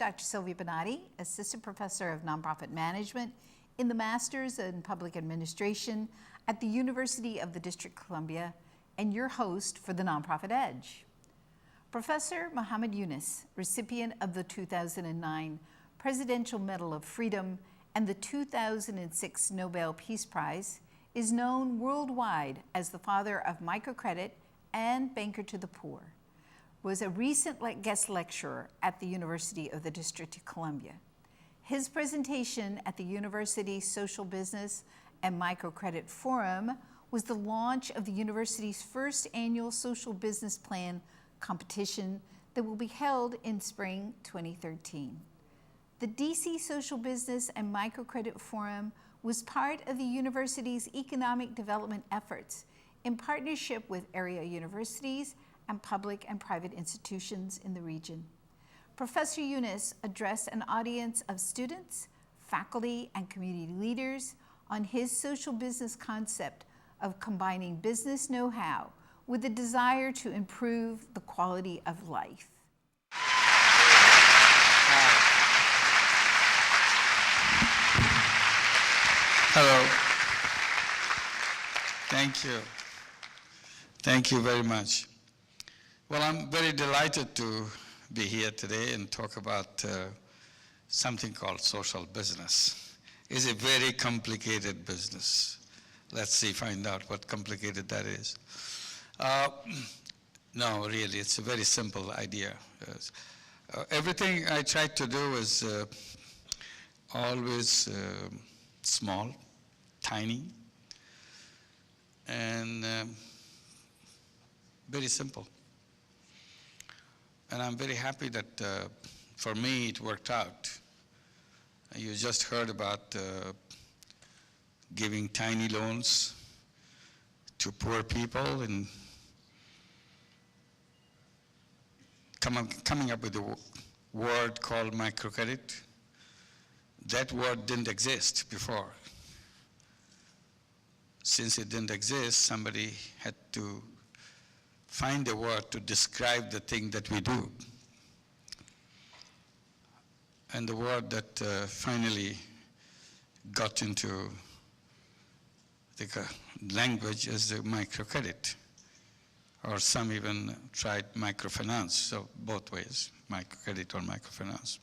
Dr. Sylvia Benatti, Assistant Professor of Nonprofit Management in the Masters in Public Administration at the University of the District of Columbia, and your host for the Nonprofit Edge. Professor Muhammad Yunus, recipient of the 2009 Presidential Medal of Freedom and the 2006 Nobel Peace Prize, is known worldwide as the father of microcredit and banker to the poor. Was a recent guest lecturer at the University of the District of Columbia. His presentation at the University Social Business and Microcredit Forum was the launch of the university's first annual social business plan competition that will be held in spring 2013. The DC Social Business and Microcredit Forum was part of the university's economic development efforts in partnership with area universities and public and private institutions in the region. Professor Yunus addressed an audience of students, faculty, and community leaders on his social business concept of combining business know-how with the desire to improve the quality of life. Hello. Thank you. Thank you very much. Well, I'm very delighted to be here today and talk about something called social business. It's a very complicated business. Let's find out what complicated that is. No, really, it's a very simple idea. Everything I try to do is always small, tiny, and very simple. And I'm very happy that for me it worked out. You just heard about giving tiny loans to poor people and coming up with a word called microcredit. That word didn't exist before. Since it didn't exist, somebody had to find a word to describe the thing that we do. And the word that finally got into the language is the microcredit, or some even tried microfinance, so both ways, microcredit or microfinance.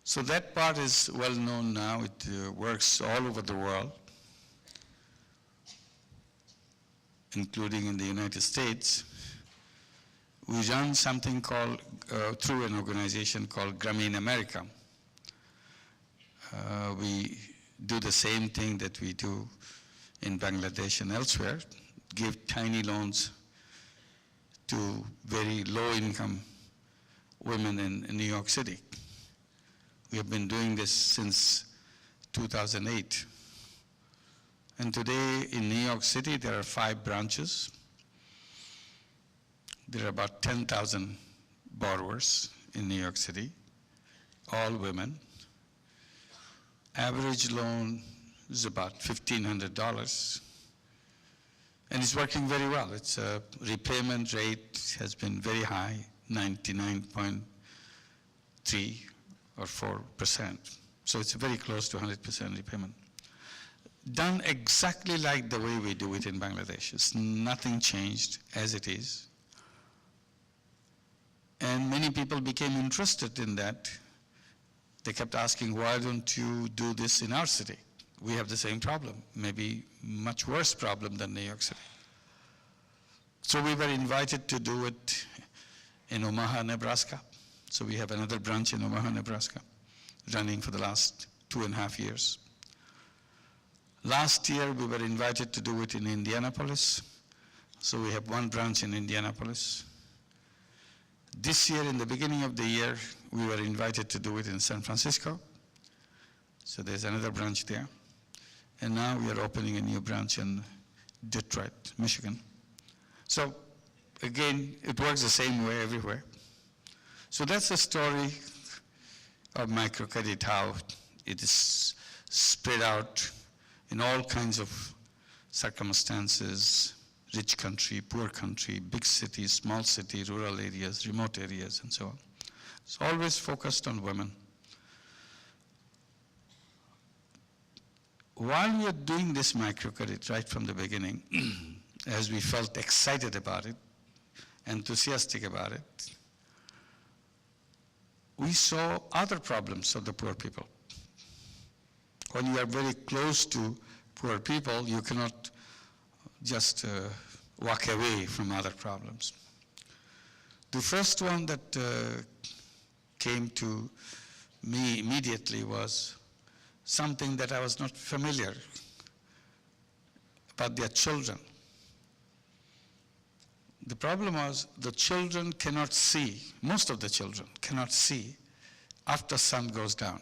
So that part is well known now. It works all over the world, including in the United States. We run something called, through an organization called Grameen America. We do the same thing that we do in Bangladesh and elsewhere, give tiny loans to very low-income women in New York City. We have been doing this since 2008. And today in New York City, there are 5 branches. There are about 10,000 borrowers in New York City, all women. Average loan is about $1,500. And it's working very well. Its repayment rate has been very high, 99.3 or 4%. So it's very close to 100% repayment. Done exactly like the way we do it in Bangladesh. It's nothing changed as it is. And many people became interested in that. They kept asking, why don't you do this in our city? We have the same problem, maybe much worse problem than New York City. So we were invited to do it in Omaha, Nebraska. So we have another branch in Omaha, Nebraska, running for the last 2.5 years. Last year, we were invited to do it in Indianapolis. So we have 1 branch in Indianapolis. This year, in the beginning of the year, we were invited to do it in San Francisco. So there's another branch there. And now we are opening a new branch in Detroit, Michigan. So again, it works the same way everywhere. So that's the story of microcredit, how it is spread out in all kinds of circumstances, rich country, poor country, big cities, small city, rural areas, remote areas, and so on. It's always focused on women. While we are doing this microcredit right from the beginning, as we felt excited about it, enthusiastic about it, we saw other problems of the poor people. When you are very close to poor people, you cannot just walk away from other problems. The first one that came to me immediately was something that I was not familiar about their children. The problem was the children cannot see, most of the children cannot see after sun goes down.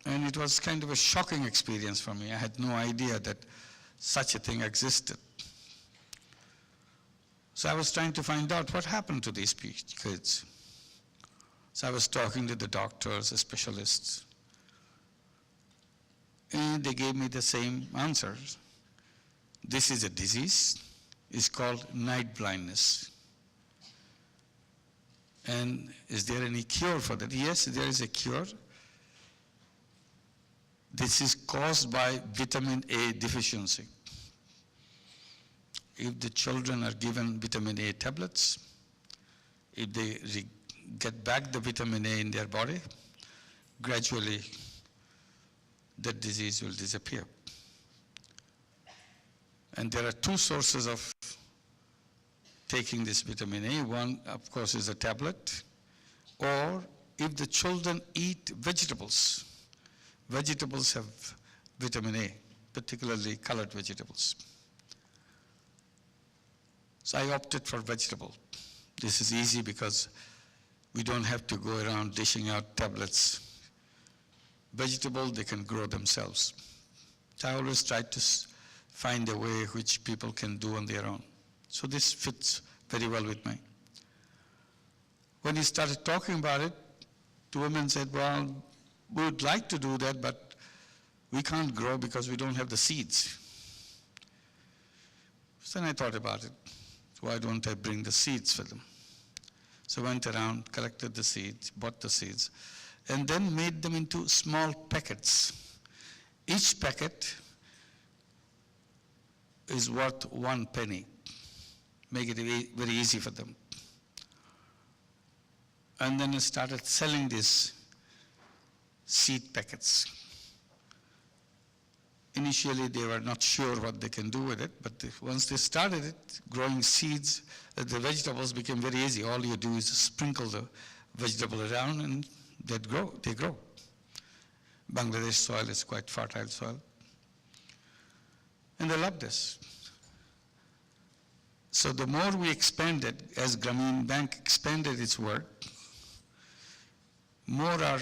And it was kind of a shocking experience for me. I had no idea that such a thing existed. So I was trying to find out what happened to these kids. So I was talking to the doctors, the specialists, and they gave me the same answers. This is a disease. It's called night blindness. And is there any cure for that? Yes, there is a cure. This is caused by vitamin A deficiency. If the children are given vitamin A tablets, if they get back the vitamin A in their body, gradually that disease will disappear. And there are two sources of taking this vitamin A. One, of course, is a tablet, or if the children eat vegetables. Vegetables have vitamin A, particularly colored vegetables. So I opted for vegetable. This is easy because we don't have to go around dishing out tablets. Vegetable, they can grow themselves. So I always try to find a way which people can do on their own. So this fits very well with me. When he started talking about it, the women said, well, we would like to do that, but we can't grow because we don't have the seeds. So then I thought about it. Why don't I bring the seeds for them? So I went around, collected the seeds, bought the seeds, and then made them into small packets. Each packet is worth 1 penny. Make it very easy for them. And then I started selling these seed packets. Initially, they were not sure what they can do with it, but once they started it, growing seeds, the vegetables became very easy. All you do is sprinkle the vegetable around and they grow. Bangladesh soil is quite fertile soil. And they love this. So the more we expanded, as Grameen Bank expanded its work, more our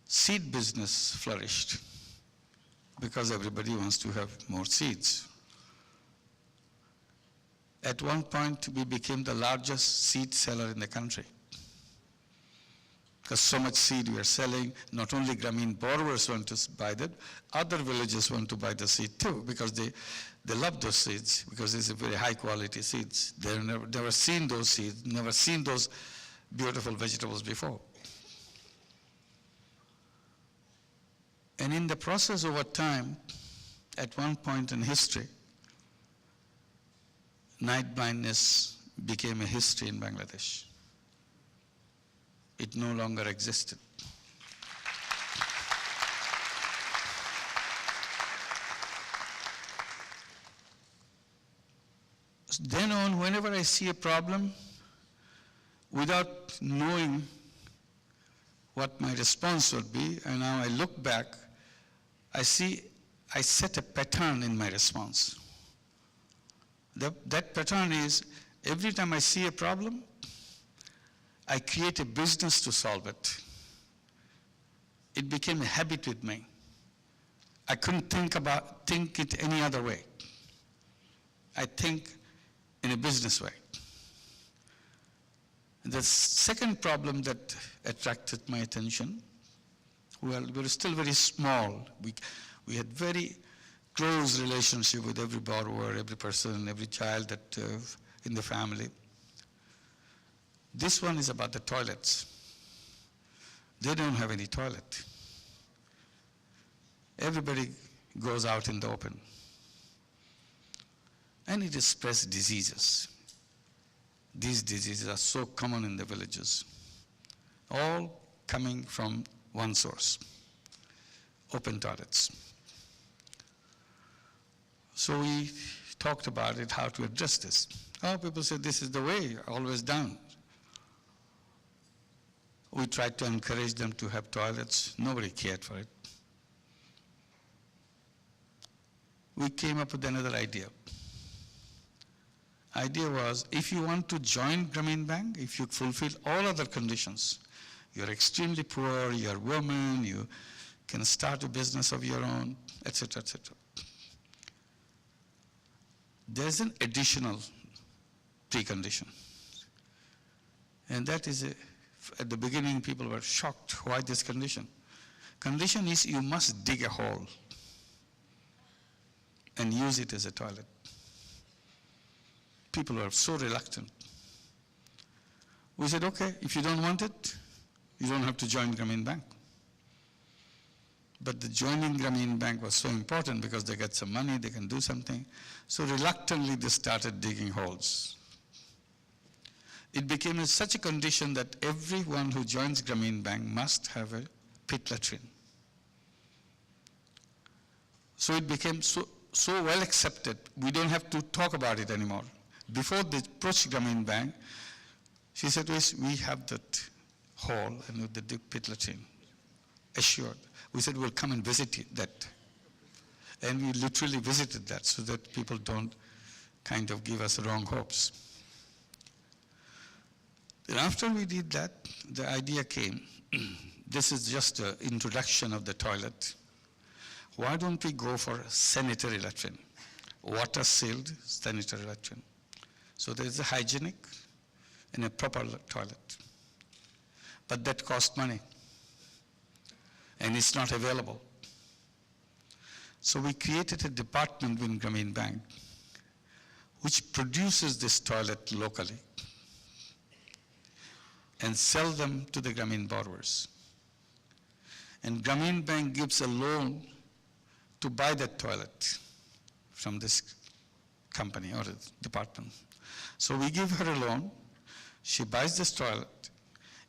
seed business flourished because everybody wants to have more seeds. At one point, we became the largest seed seller in the country. Because so much seed we are selling, not only Grameen borrowers want to buy that, other villages want to buy the seed too, because they love those seeds, because it's a very high quality seeds. They've never seen those seeds, never seen those beautiful vegetables before. And in the process over time, at one point in history, night blindness became a history in Bangladesh. It no longer existed. Then on, whenever I see a problem, without knowing what my response would be, and now I look back, I see I set a pattern in my response. That pattern is, every time I see a problem, I create a business to solve it. It became a habit with me. I couldn't think it any other way. I think in a business way. The second problem that attracted my attention, well, we were still very small. We had very close relationship with every borrower, every person, every child that in the family. This one is about the toilets. They don't have any toilet. Everybody goes out in the open. And it spreads diseases. These diseases are so common in the villages, all coming from one source, open toilets. So we talked about it, how to address this. Oh, people said this is the way, always done. We tried to encourage them to have toilets. Nobody cared for it. We came up with another idea. Idea was, if you want to join Grameen Bank, if you fulfill all other conditions, you're extremely poor, you're a woman, you can start a business of your own, etc., etc. There's an additional precondition. And that is, at the beginning, people were shocked. Why this condition? Condition is you must dig a hole and use it as a toilet. People were so reluctant. We said, okay, if you don't want it, you don't have to join Grameen Bank. But the joining Grameen Bank was so important because they get some money, they can do something. So reluctantly they started digging holes. It became such a condition that everyone who joins Grameen Bank must have a pit latrine. So it became so well accepted, we don't have to talk about it anymore. Before they approached Grameen Bank, she said, we have that hall and with the pit latrine, assured. We said, we'll come and visit that. And we literally visited that so that people don't kind of give us wrong hopes. Then after we did that, the idea came, this is just an introduction of the toilet. Why don't we go for sanitary latrine, water-sealed sanitary latrine? So there's a hygienic and a proper toilet. But that costs money, and it's not available. So we created a department in Grameen Bank which produces this toilet locally and sell them to the Grameen borrowers. And Grameen Bank gives a loan to buy that toilet from this company or department. So we give her a loan, she buys this toilet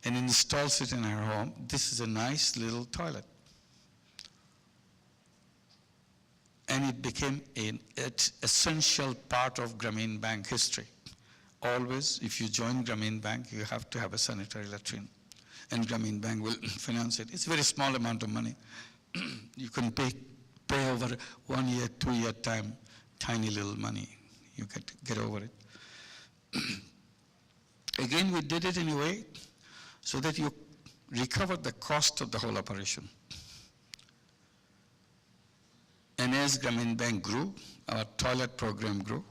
and installs it in her home. This is a nice little toilet. And it became an essential part of Grameen Bank history. Always, if you join Grameen Bank, you have to have a sanitary latrine. And Grameen Bank will finance it. It's a very small amount of money. You can pay over 1 year, 2 year time, tiny little money. You get over it. Again, we did it in a way so that you recover the cost of the whole operation. And as Grameen Bank grew, our toilet program grew.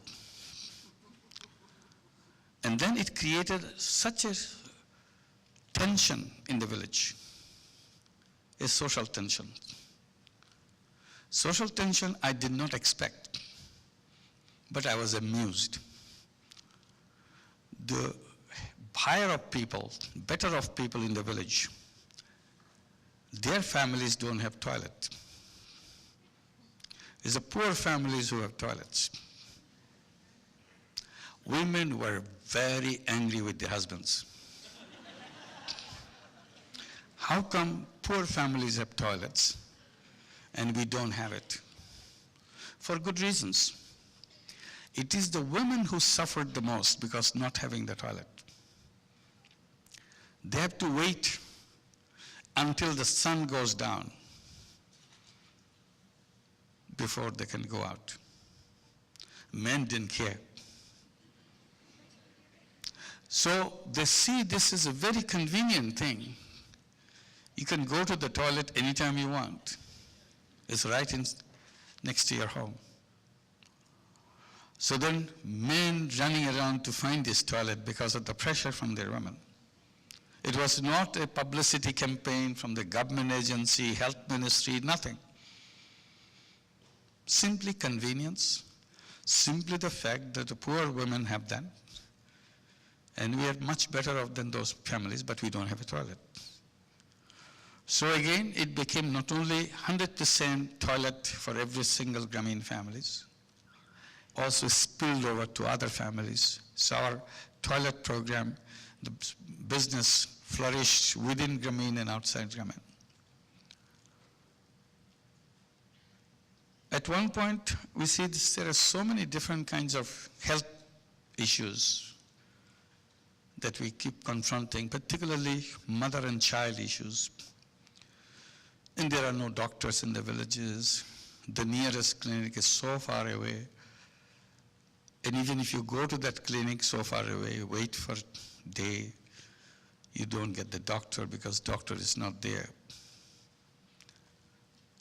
And then it created such a tension in the village, a social tension. Social tension I did not expect, but I was amused. The higher of people, better of people in the village, their families don't have toilet. It's the poor families who have toilets. Women were very angry with their husbands. How come poor families have toilets and we don't have it? For good reasons. It is the women who suffered the most because not having the toilet. They have to wait until the sun goes down before they can go out. Men didn't care. So they see this is a very convenient thing. You can go to the toilet anytime you want. It's right next to your home. So then men running around to find this toilet because of the pressure from their women. It was not a publicity campaign from the government agency, health ministry, nothing. Simply convenience, simply the fact that the poor women have that. And we are much better off than those families, but we don't have a toilet. So again, it became not only 100% toilet for every single Grameen families, also spilled over to other families. So our toilet program, the business flourished within Grameen and outside Grameen. At one point, we see there are so many different kinds of health issues that we keep confronting, particularly mother and child issues. And there are no doctors in the villages. The nearest clinic is so far away. And even if you go to that clinic so far away, wait for a day, you don't get the doctor because doctor is not there.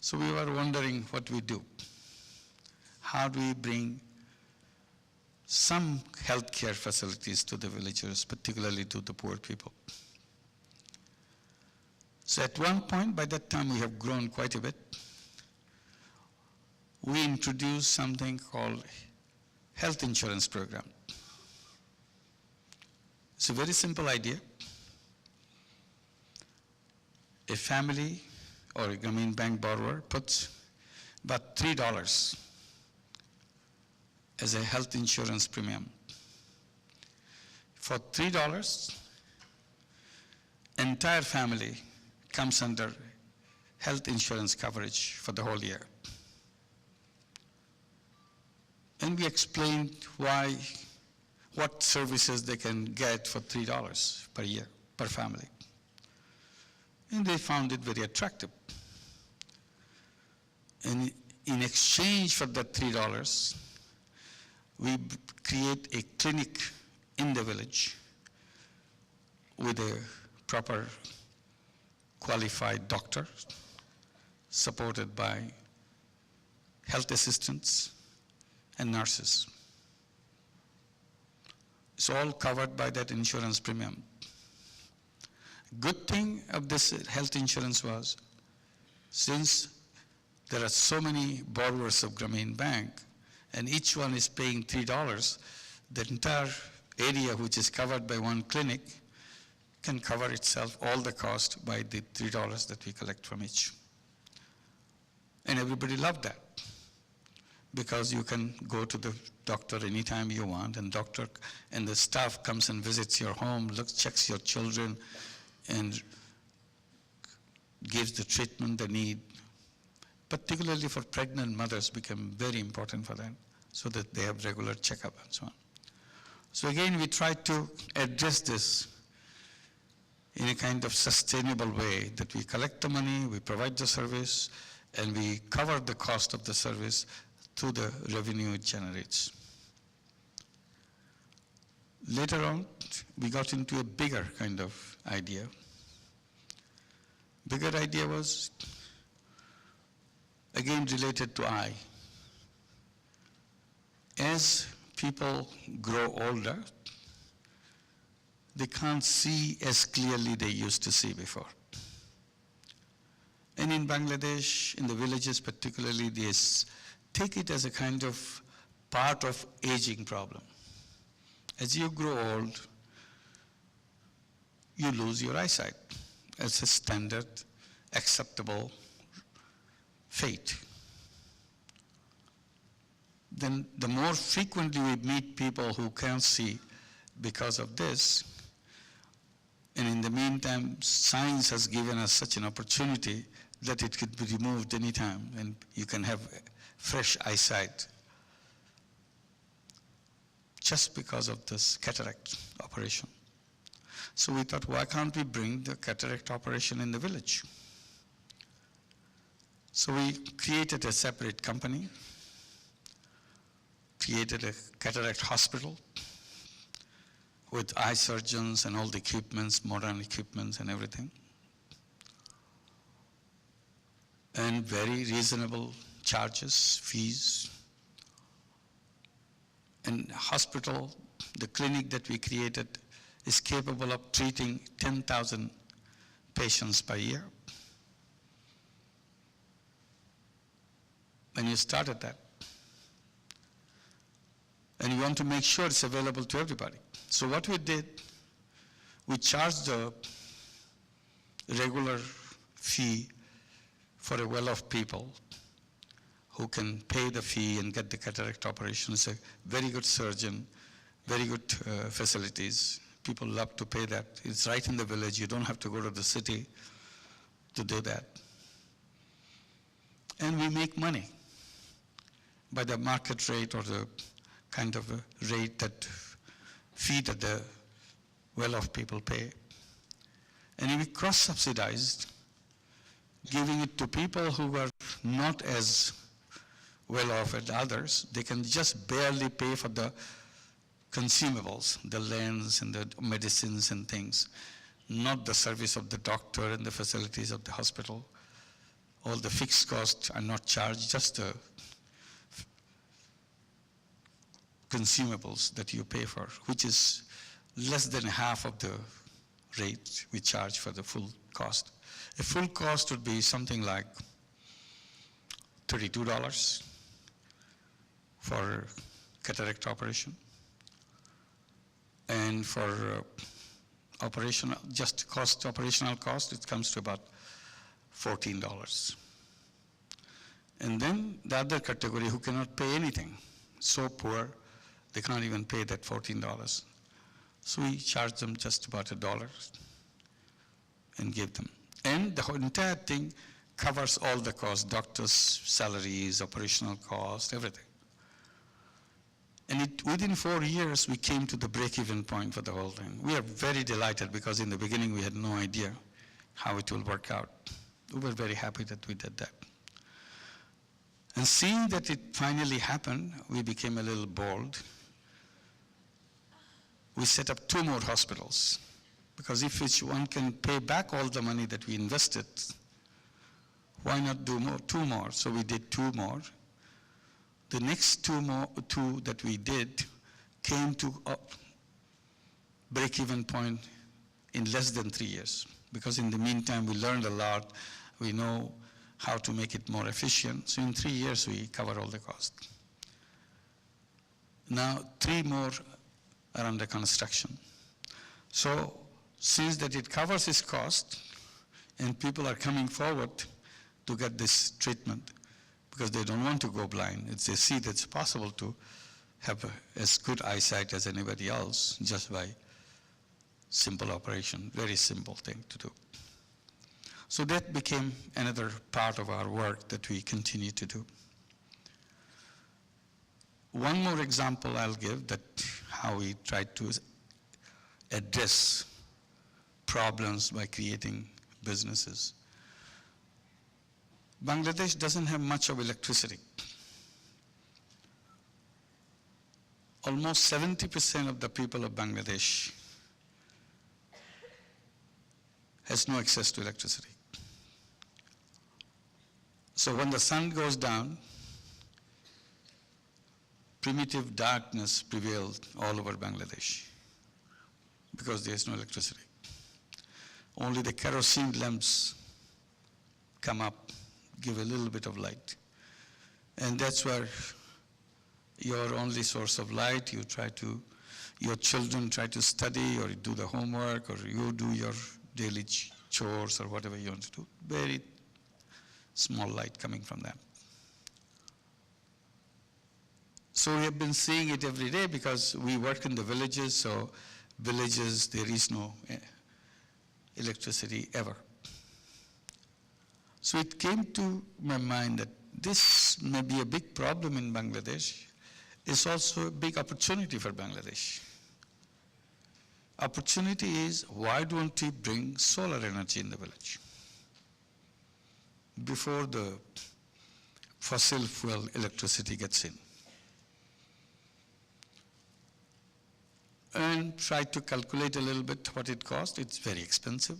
So we were wondering what we do. How do we bring some healthcare facilities to the villagers, particularly to the poor people? So at one point, by that time we have grown quite a bit, we introduced something called health insurance program. It's a very simple idea. A family or a Grameen Bank borrower puts about $3 as a health insurance premium. For $3, entire family comes under health insurance coverage for the whole year. And we explained what services they can get for $3 per year, per family. And they found it very attractive. And in exchange for that $3, we create a clinic in the village with a proper qualified doctor, supported by health assistants and nurses. It's all covered by that insurance premium. Good thing of this health insurance was, since there are so many borrowers of Grameen Bank, and each one is paying $3, the entire area which is covered by one clinic can cover itself all the cost by the $3 that we collect from each. And everybody loved that, because you can go to the doctor anytime you want, and the staff comes and visits your home, checks your children, and gives the treatment they need. Particularly for pregnant mothers become very important for them, so that they have regular checkup and so on. So again, we try to address this in a kind of sustainable way, that we collect the money, we provide the service, and we cover the cost of the service through the revenue it generates. Later on, we got into a bigger kind of idea. Bigger idea was, again, related to eye. As people grow older, they can't see as clearly they used to see before. And in Bangladesh, in the villages particularly, they take it as a kind of part of aging problem. As you grow old, you lose your eyesight. It's a standard, acceptable fate. Then the more frequently we meet people who can't see because of this, and in the meantime, science has given us such an opportunity that it could be removed anytime, and you can have fresh eyesight just because of this cataract operation. So we thought, why can't we bring the cataract operation in the village? So we created a separate company, created a cataract hospital with eye surgeons and all the equipments, modern equipments and everything. And very reasonable charges, fees. And hospital, the clinic that we created, is capable of treating 10,000 patients per year. When you started that, and we want to make sure it's available to everybody. So what we did, we charged a regular fee for a well-off people who can pay the fee and get the cataract operation. It's a very good surgeon, very good facilities. People love to pay that. It's right in the village. You don't have to go to the city to do that. And we make money by the market rate or the kind of a rate that fee that the well-off people pay. And we cross-subsidized, giving it to people who are not as well-off as others. They can just barely pay for the consumables, the lens and the medicines and things, not the service of the doctor and the facilities of the hospital. All the fixed costs are not charged, just the consumables that you pay for, which is less than half of the rate we charge for the full cost. A full cost would be something like $32 for cataract operation. And for operational cost, it comes to about $14. And then the other category who cannot pay anything, so poor, they can't even pay that $14. So we charge them just about $1 and give them. And the whole entire thing covers all the costs, doctors' salaries, operational costs, everything. And within 4 years, we came to the break-even point for the whole thing. We are very delighted because in the beginning, we had no idea how it will work out. We were very happy that we did that. And seeing that it finally happened, we became a little bold. We set up 2 more hospitals, because if each one can pay back all the money that we invested, why not do 2 more? So we did 2 more. The next 2 that we did came to a break-even point in less than 3 years, because in the meantime, we learned a lot. We know how to make it more efficient. So in 3 years, we cover all the costs. Now, 3 more are under construction. So since that it covers its cost, and people are coming forward to get this treatment, because they don't want to go blind. They see that it's possible to have as good eyesight as anybody else just by simple operation, very simple thing to do. So that became another part of our work that we continue to do. One more example I'll give that how we try to address problems by creating businesses. Bangladesh doesn't have much of electricity. Almost 70% of the people of Bangladesh has no access to electricity. So when the sun goes down, primitive darkness prevailed all over Bangladesh because there's no electricity. Only the kerosene lamps come up, give a little bit of light. And that's where your only source of light, your children try to study or do the homework or you do your daily chores or whatever you want to do. Very small light coming from that. So we have been seeing it every day because we work in the villages, so villages, there is no electricity ever. So it came to my mind that this may be a big problem in Bangladesh. It's also a big opportunity for Bangladesh. Opportunity is, why don't we bring solar energy in the village before the fossil fuel electricity gets in? And try to calculate a little bit what it costs. It's very expensive.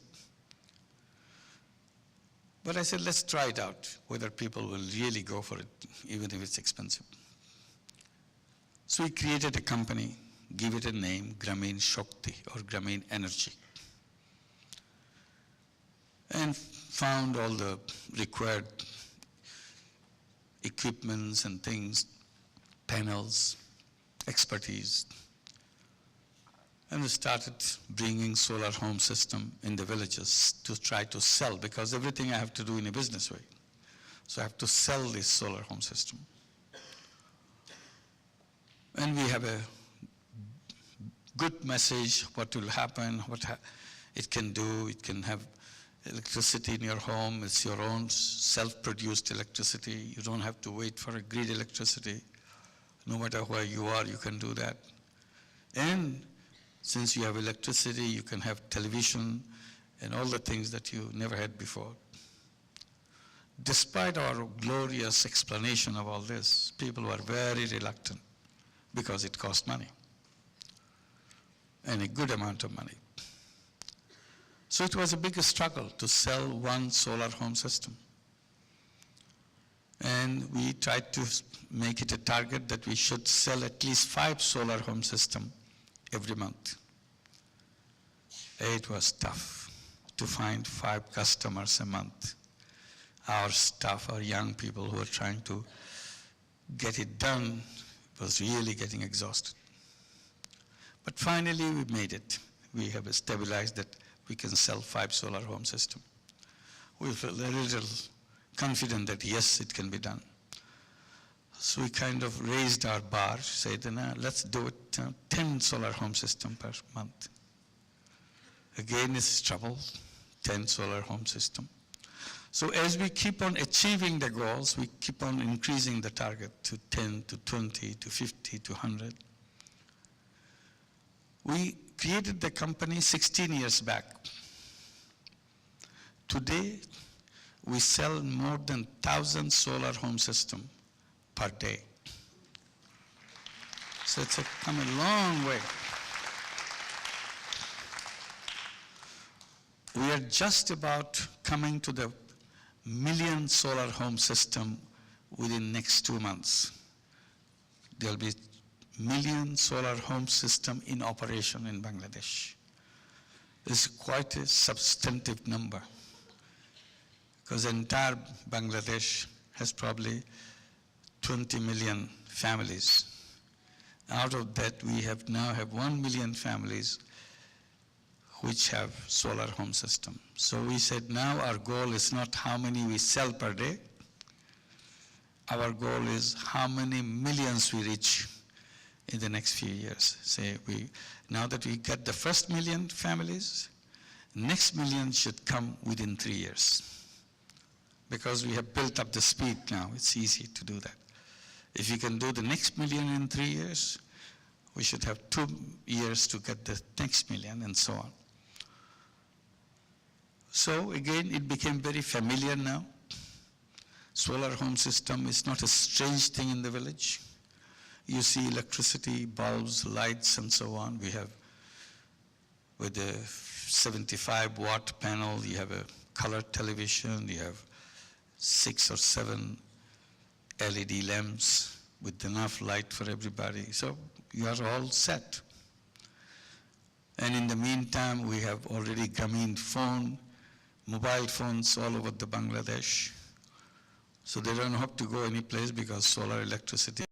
But I said, let's try it out, whether people will really go for it, even if it's expensive. So we created a company, give it a name, Grameen Shakti, or Grameen Energy. And found all the required equipments and things, panels, expertise. And we started bringing solar home system in the villages to try to sell, because everything I have to do in a business way. So I have to sell this solar home system. And we have a good message, what will happen, it can do. It can have electricity in your home. It's your own self-produced electricity. You don't have to wait for a grid electricity. No matter where you are, you can do that. And since you have electricity, you can have television and all the things that you never had before. Despite our glorious explanation of all this, people were very reluctant because it cost money, and a good amount of money. So it was a big struggle to sell one solar home system. And we tried to make it a target that we should sell at least 5 solar home systems every month. It was tough to find 5 customers a month. Our staff, our young people who were trying to get it done, was really getting exhausted. But finally we made it. We have stabilized that we can sell 5 solar home systems. We feel a little confident that yes, it can be done. So we kind of raised our bar, said, let's do it 10 solar home systems per month. Again, it's trouble, 10 solar home systems. So as we keep on achieving the goals, we keep on increasing the target to 10, to 20, to 50, to 100. We created the company 16 years back. Today, we sell more than 1,000 solar home systems per day. So it's come a long way. We are just about coming to the 1 million solar home system within next 2 months. There'll be 1 million solar home system in operation in Bangladesh. It's quite a substantive number, because entire Bangladesh has probably 20 million families. Out of that, we now have 1 million families which have solar home system. So we said now our goal is not how many we sell per day. Our goal is how many millions we reach in the next few years. Say now that we get the first 1 million families, next 1 million should come within 3 years. Because we have built up the speed now, it's easy to do that. If we can do the next 1 million in 3 years, we should have 2 years to get the next 1 million, and so on. So again, it became very familiar now. Solar home system is not a strange thing in the village. You see electricity, bulbs, lights, and so on. We have, with a 75-watt panel, you have a color television, you have 6 or 7 LED lamps with enough light for everybody. So you are all set. And in the meantime, we have already Grameen phone, mobile phones all over the Bangladesh. So they don't have to go any place because solar electricity